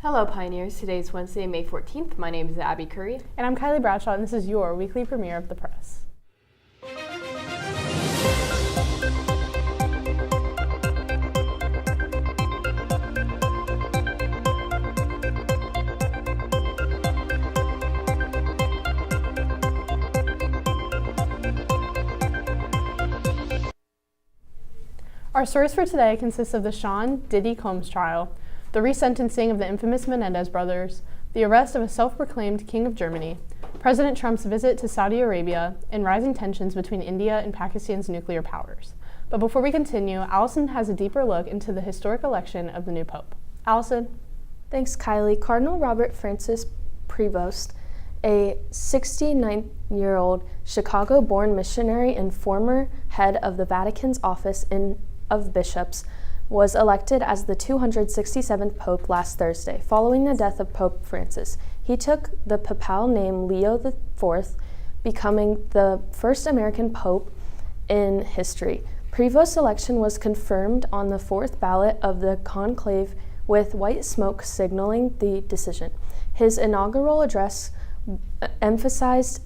Hello, Pioneers. Today is Wednesday, May 14th. My name is Abby Curry. And I'm Kylie Bradshaw, and this is your weekly premiere of The Press. Our stories for today consist of the Sean Diddy Combs trial, the resentencing of the infamous Menendez brothers, the arrest of a self-proclaimed king of Germany, President Trump's visit to Saudi Arabia, and rising tensions between India and Pakistan's nuclear powers. But before we continue, Allison has a deeper look into the historic election of the new pope. Allison? Thanks, Kylie. Cardinal Robert Francis Prevost, a 69-year-old Chicago-born missionary and former head of the Vatican's Office of Bishops, was elected as the 267th Pope last Thursday, following the death of Pope Francis. He took the papal name Leo IV, becoming the first American Pope in history. Prevost's election was confirmed on the fourth ballot of the conclave, with white smoke signaling the decision. His inaugural address emphasized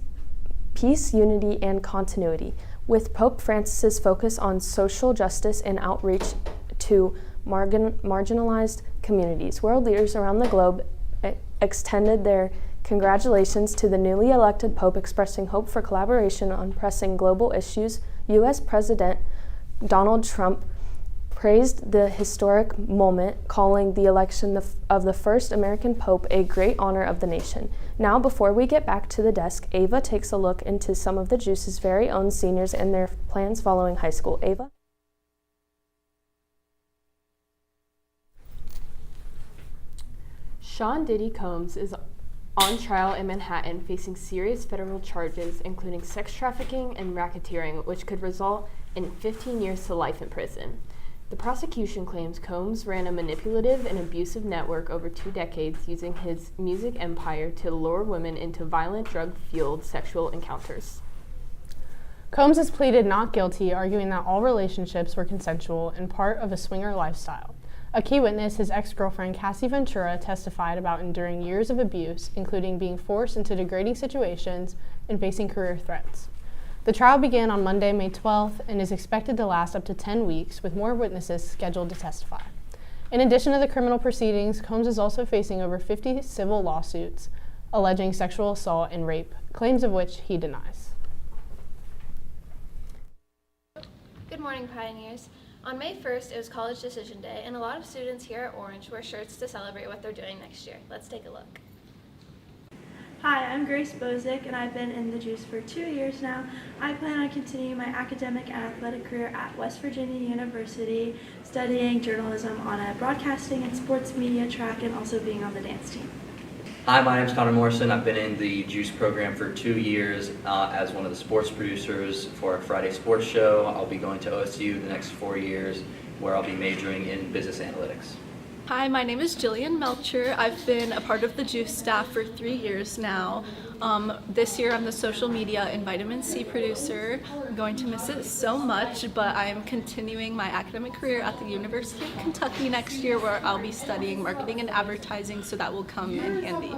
peace, unity, and continuity, with Pope Francis's focus on social justice and outreach to marginalized communities. World leaders around the globe extended their congratulations to the newly elected Pope, expressing hope for collaboration on pressing global issues. U.S. President Donald Trump praised the historic moment, calling the election of the first American Pope a great honor of the nation. Now, before we get back to the desk, Ava takes a look into some of the Juice's very own seniors and their plans following high school. Ava? Sean Diddy Combs is on trial in Manhattan, facing serious federal charges, including sex trafficking and racketeering, which could result in 15 years to life in prison. The prosecution claims Combs ran a manipulative and abusive network over 2 decades, using his music empire to lure women into violent, drug-fueled sexual encounters. Combs has pleaded not guilty, arguing that all relationships were consensual and part of a swinger lifestyle. A key witness, his ex-girlfriend Cassie Ventura, testified about enduring years of abuse, including being forced into degrading situations and facing career threats. The trial began on Monday, May 12th, and is expected to last up to 10 weeks, with more witnesses scheduled to testify. In addition to the criminal proceedings, Combs is also facing over 50 civil lawsuits alleging sexual assault and rape, claims of which he denies. Good morning, Pioneers. On May 1st, it was College Decision Day, and a lot of students here at Orange wear shirts to celebrate what they're doing next year. Let's take a look. Hi, I'm Grace Bozick, and I've been in the Juice for 2 years now. I plan on continuing my academic and athletic career at West Virginia University, studying journalism on a broadcasting and sports media track, and also being on the dance team. Hi, my name is Connor Morrison. I've been in the Juice program for 2 years as one of the sports producers for our Friday sports show. I'll be going to OSU the next 4 years, where I'll be majoring in business analytics. Hi, my name is Jillian Melcher. I've been a part of the Juice staff for 3 years now. This year I'm the social media and vitamin C producer. I'm going to miss it so much, but I'm continuing my academic career at the University of Kentucky next year, where I'll be studying marketing and advertising, so that will come in handy.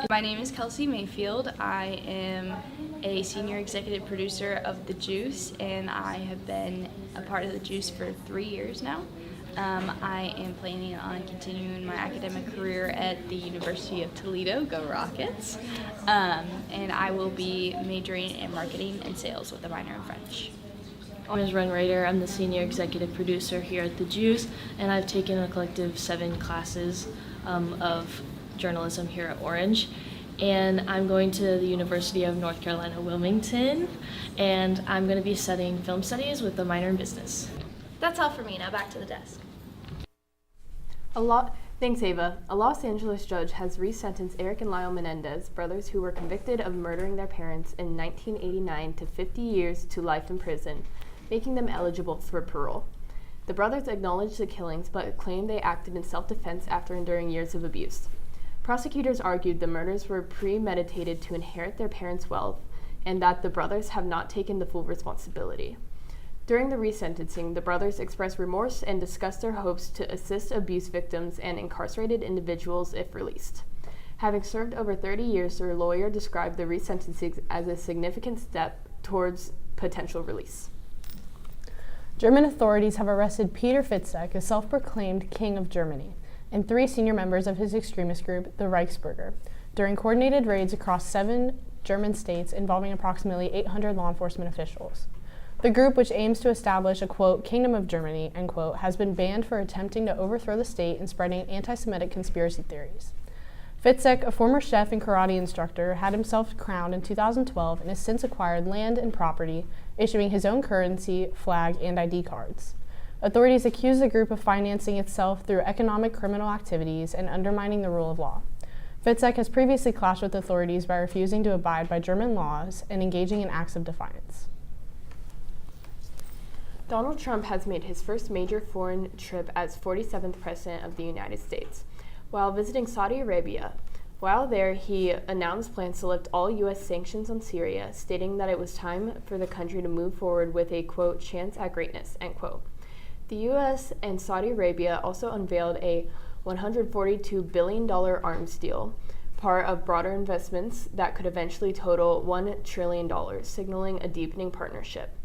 My name is Kelsey Mayfield. I am a senior executive producer of The Juice, and I have been a part of The Juice for 3 years now. I am planning on continuing my academic career at the University of Toledo, go Rockets, and I will be majoring in marketing and sales with a minor in French. My name is Ren Rader. I'm the senior executive producer here at The Juice, and I've taken a collective 7 classes of journalism here at Orange. And I'm going to the University of North Carolina, Wilmington, and I'm going to be studying film studies with a minor in business. That's all for me. Now back to the desk. Thanks, Ava. A Los Angeles judge has resentenced Eric and Lyle Menendez, brothers who were convicted of murdering their parents in 1989, to 50 years to life in prison, making them eligible for parole. The brothers acknowledged the killings, but claimed they acted in self-defense after enduring years of abuse. Prosecutors argued the murders were premeditated to inherit their parents' wealth, and that the brothers have not taken the full responsibility. During the resentencing, the brothers expressed remorse and discussed their hopes to assist abuse victims and incarcerated individuals if released. Having served over 30 years, their lawyer described the resentencing as a significant step towards potential release. German authorities have arrested Peter Fitzek, a self-proclaimed king of Germany, and 3 senior members of his extremist group, the Reichsbürger, during coordinated raids across 7 German states involving approximately 800 law enforcement officials. The group, which aims to establish a, quote, kingdom of Germany, end quote, has been banned for attempting to overthrow the state and spreading anti-Semitic conspiracy theories. Fitzek, a former chef and karate instructor, had himself crowned in 2012 and has since acquired land and property, issuing his own currency, flag, and ID cards. Authorities accuse the group of financing itself through economic criminal activities and undermining the rule of law. Fitzek has previously clashed with authorities by refusing to abide by German laws and engaging in acts of defiance. Donald Trump has made his first major foreign trip as 47th President of the United States, while visiting Saudi Arabia. While there, he announced plans to lift all U.S. sanctions on Syria, stating that it was time for the country to move forward with a, quote, chance at greatness, end quote. The U.S. and Saudi Arabia also unveiled a $142 billion arms deal, part of broader investments that could eventually total $1 trillion, signaling a deepening partnership.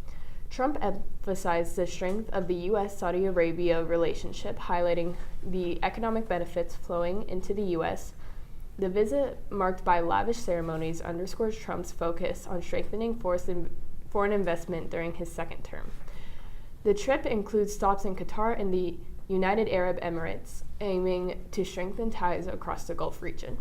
Trump emphasized the strength of the U.S.-Saudi Arabia relationship, highlighting the economic benefits flowing into the U.S. The visit, marked by lavish ceremonies, underscores Trump's focus on strengthening foreign investment during his second term. The trip includes stops in Qatar and the United Arab Emirates, aiming to strengthen ties across the Gulf region.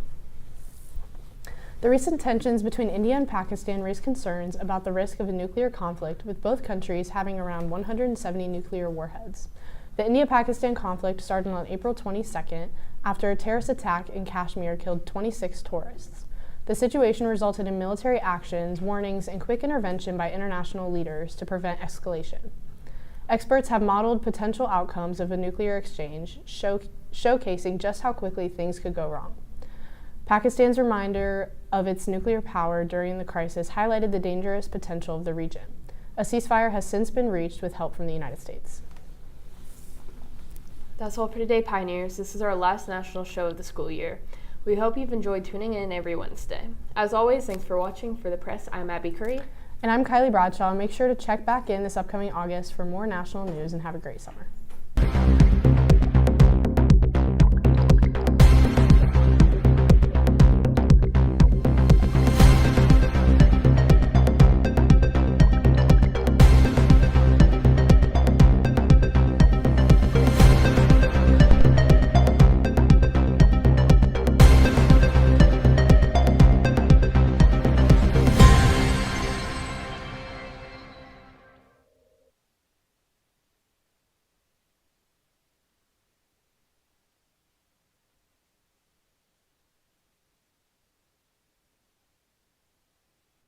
The recent tensions between India and Pakistan raise concerns about the risk of a nuclear conflict, with both countries having around 170 nuclear warheads. The India-Pakistan conflict started on April 22nd after a terrorist attack in Kashmir killed 26 tourists. The situation resulted in military actions, warnings, and quick intervention by international leaders to prevent escalation. Experts have modeled potential outcomes of a nuclear exchange, showcasing just how quickly things could go wrong. Pakistan's reminder of its nuclear power during the crisis highlighted the dangerous potential of the region. A ceasefire has since been reached with help from the United States. That's all for today, Pioneers. This is our last national show of the school year. We hope you've enjoyed tuning in every Wednesday. As always, thanks for watching. For the press, I'm Abby Curry. And I'm Kylie Bradshaw. Make sure to check back in this upcoming August for more national news, and have a great summer.